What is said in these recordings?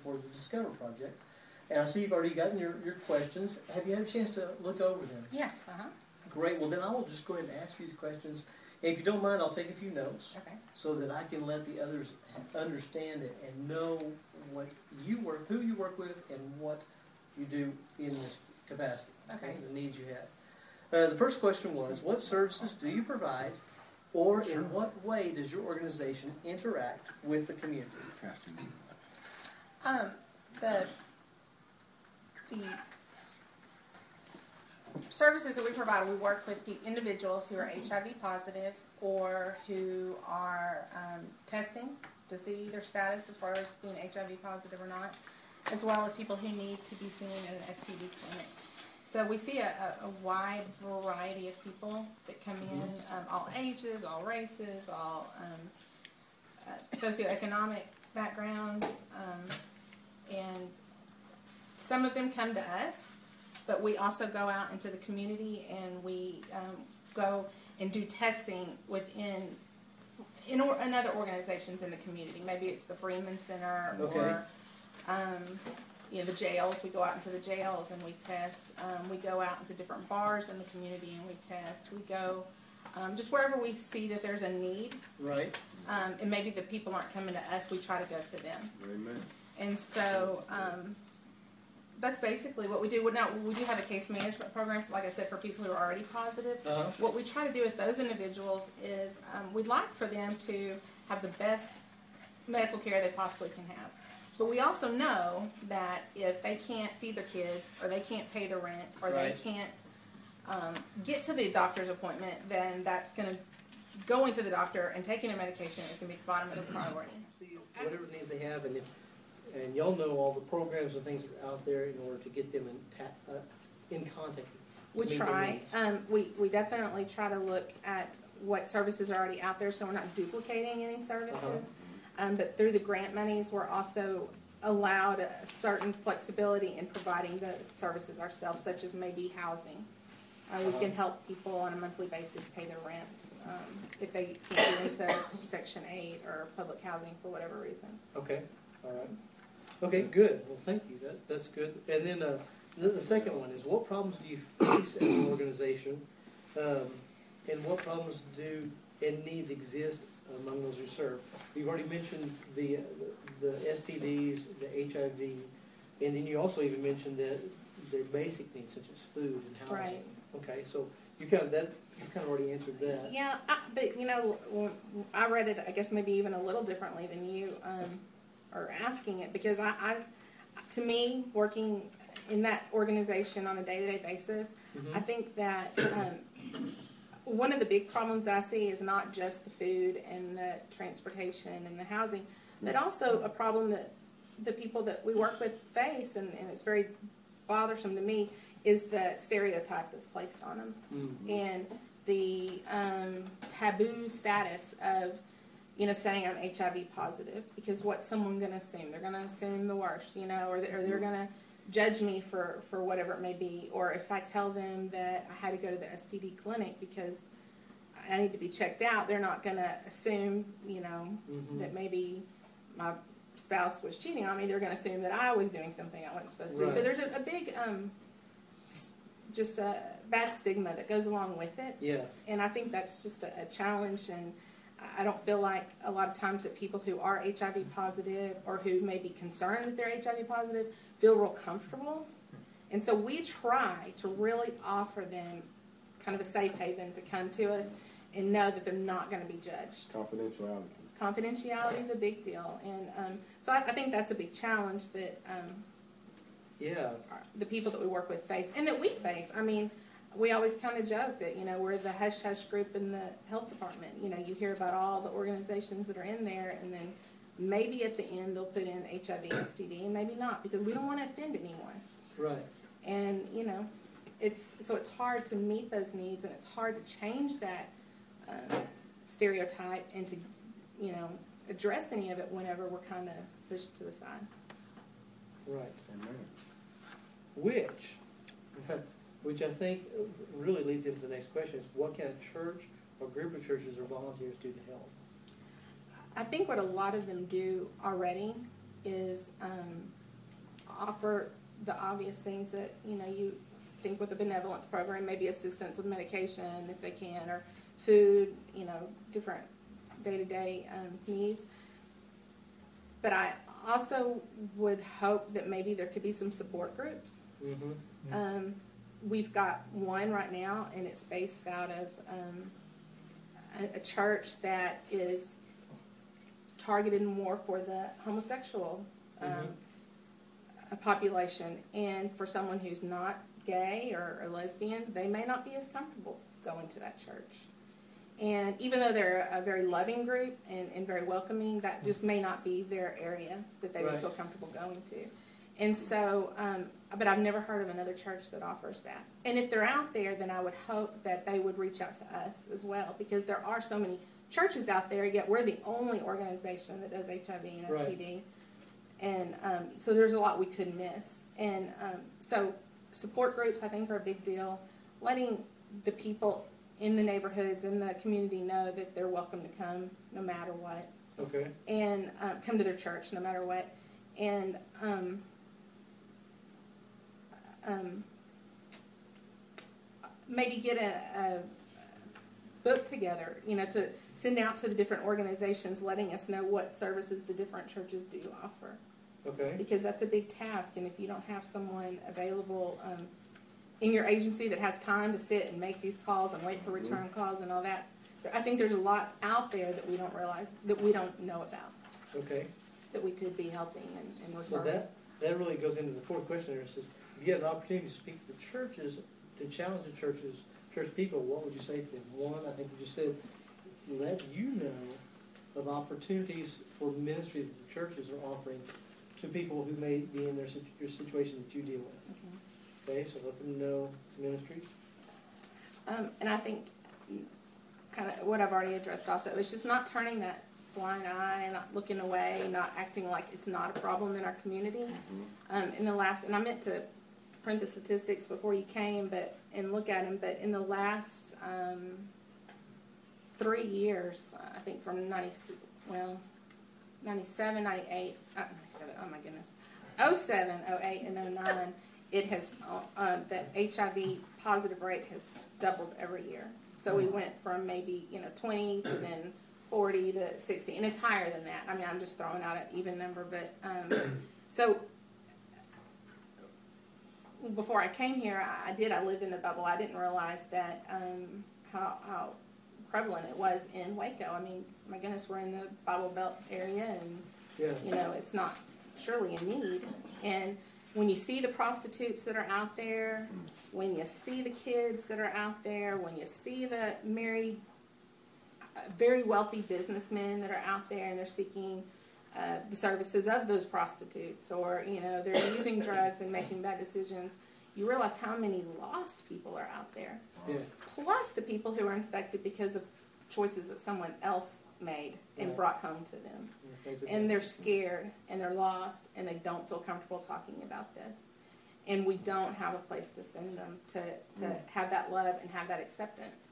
for the Discover Project. And I see you've already gotten your questions. Have you had a chance to look over them? Yes. Great. Well, then I will just go ahead and ask you these questions. And if you don't mind, I'll take a few notes so that I can let the others understand it and know what you work, who you work with, and what you do in this capacity, the needs you have. The first question was, what services do you provide, or in what way does your organization interact with the community? The services that we provide, we work with individuals who are HIV positive or who are testing to see their status as far as being HIV positive or not, as well as people who need to be seen at an STD clinic. So we see a wide variety of people that come in, all ages, all races, all socioeconomic backgrounds, and some of them come to us, but we also go out into the community and we go and do testing within other organizations in the community. Maybe it's the Freeman Center or the jails. We go out into the jails and we test. We go out into different bars in the community and we test. We go just wherever we see that there's a need. Right. And maybe the people aren't coming to us, we try to go to them. Amen. And so that's basically what we do. Now, we do have a case management program, like I said, for people who are already positive. What we try to do with those individuals is we'd like for them to have the best medical care they possibly can have. But we also know that if they can't feed their kids, or they can't pay the rent, or they can't get to the doctor's appointment, then that's going to going to the doctor and taking their medication is going to be the bottom of the priority. Whatever needs they have, and y'all know all the programs and things that are out there in order to get them in contact. We try. We definitely try to look at what services are already out there, so we're not duplicating any services. But through the grant monies, we're also allowed a certain flexibility in providing the services ourselves, such as maybe housing. We can help people on a monthly basis pay their rent if they can't get into Section 8 or public housing for whatever reason. Okay. All right. Okay, good. Well, thank you. That's good. And then the second one is, what problems do you face as an organization, and what problems and needs exist among those you serve? You've already mentioned the STDs, the HIV, and then you also even mentioned their basic needs such as food and housing. Right. Okay, so you've kind of already answered that. Yeah, but I read it, I guess maybe even a little differently than you are asking it, because to me, working in that organization on a day-to-day basis, I think that one of the big problems that I see is not just the food and the transportation and the housing, but also a problem that the people that we work with face, and it's very bothersome to me, is the stereotype that's placed on them and the taboo status of saying I'm HIV positive, because what's someone going to assume? They're going to assume the worst, or they're going to judge me for whatever it may be. Or if I tell them that I had to go to the STD clinic because I need to be checked out, they're not going to assume, that maybe my spouse was cheating on me. They're going to assume that I was doing something I wasn't supposed to do. So there's a big, just a bad stigma that goes along with it. Yeah. And I think that's just a challenge, and I don't feel like a lot of times that people who are HIV positive or who may be concerned that they're HIV positive feel real comfortable. And so we try to really offer them kind of a safe haven to come to us and know that they're not going to be judged. Confidentiality. Confidentiality is a big deal. And so I think that's a big challenge that the people that we work with face, and that we face. I mean, we always kind of joke that, we're the hush-hush group in the health department. You hear about all the organizations that are in there, and then maybe at the end they'll put in HIV, STD, and maybe not, because we don't want to offend anyone. Right. And, it's hard to meet those needs, and it's hard to change that stereotype and to, address any of it whenever we're kind of pushed to the side. Right. Which I think really leads into the next question, is what kind of church or group of churches or volunteers do to help? I think what a lot of them do already is offer the obvious things that, you think with a benevolence program, maybe assistance with medication if they can, or food, different day-to-day needs. But I also would hope that maybe there could be some support groups. Mm-hmm. We've got one right now, and it's based out of a church that is targeted more for the homosexual population, and for someone who's not gay or lesbian, they may not be as comfortable going to that church. And even though they're a very loving group and very welcoming, that just may not be their area that they would feel comfortable going to. And so, but I've never heard of another church that offers that. And if they're out there, then I would hope that they would reach out to us as well, because there are so many churches out there, yet we're the only organization that does HIV and STD. And so there's a lot we could miss. And so support groups, I think, are a big deal. Letting the people in the neighborhoods, in the community, know that they're welcome to come no matter what. Okay. And come to their church no matter what. And maybe get a book together, to send out to the different organizations, letting us know what services the different churches do offer. Okay. Because that's a big task, and if you don't have someone available in your agency that has time to sit and make these calls and wait for return calls and all that, I think there's a lot out there that we don't realize, that we don't know about. Okay. That we could be helping and So referring. that really goes into the fourth question there. It says, if you had an opportunity to speak to the churches, to challenge the church people, what would you say to them? One, I think you just said, let you know of opportunities for ministry that the churches are offering to people who may be in your situation that you deal with. Mm-hmm. Okay, so let them know ministries. And I think kind of what I've already addressed also is just not turning that blind eye, not looking away, not acting like it's not a problem in our community. Mm-hmm. And I meant to print the statistics before you came and look at them, but in the last 3 years, I think from 97, 98, 97, oh my goodness, 07, 08, and 09, it has, the HIV positive rate has doubled every year. So we went from maybe, 20 to then 40 to 60, and it's higher than that. I mean, I'm just throwing out an even number, but so before I came here, I lived in the bubble. I didn't realize that how prevalent it was in Waco. I mean, my goodness, we're in the Bible Belt area, and it's not surely a need. And when you see the prostitutes that are out there, when you see the kids that are out there, when you see the married, very wealthy businessmen that are out there and they're seeking the services of those prostitutes, or they're using drugs and making bad decisions, you realize how many lost people are out there. Yeah. Plus the people who are infected because of choices that someone else made and brought home to them. And they're scared and they're lost and they don't feel comfortable talking about this. And we don't have a place to send them to have that love and have that acceptance.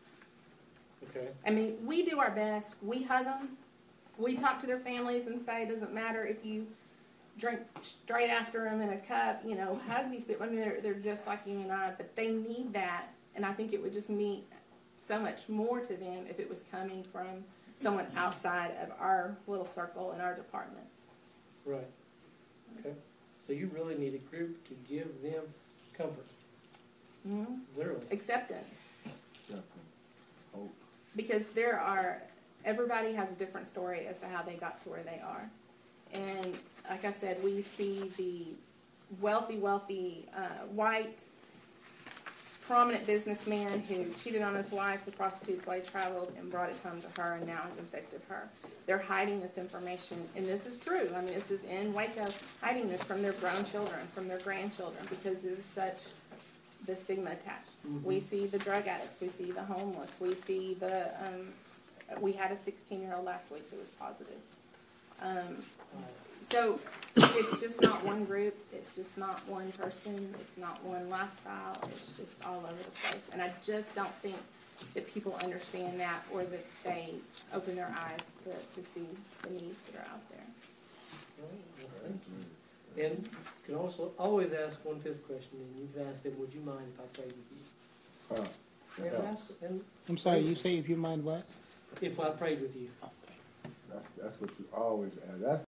Okay. I mean, we do our best. We hug them. We talk to their families and say, it doesn't matter if you drink straight after them in a cup, hug these people. I mean, they're just like you and I, but they need that. And I think it would just mean so much more to them if it was coming from someone outside of our little circle in our department. Right. Okay. So you really need a group to give them comfort. Mm-hmm. Literally. Acceptance. Hope. Because everybody has a different story as to how they got to where they are. And like I said, we see the wealthy, white, prominent businessman who cheated on his wife with prostitutes while he traveled and brought it home to her and now has infected her. They're hiding this information, and this is true. I mean, this is in Waco, hiding this from their grown children, from their grandchildren, because there's such the stigma attached. Mm-hmm. We see the drug addicts, we see the homeless, we see we had a 16-year-old last week who was positive. So it's just not one group, it's just not one person, it's not one lifestyle, it's just all over the place. And I just don't think that people understand that, or that they open their eyes to see the needs that are out there. Well, And you can also always ask one fifth question, and you can ask them, would you mind if I prayed with you? And ask, and I'm sorry, you say if you mind what? if I prayed with you. That's what you always ask. That's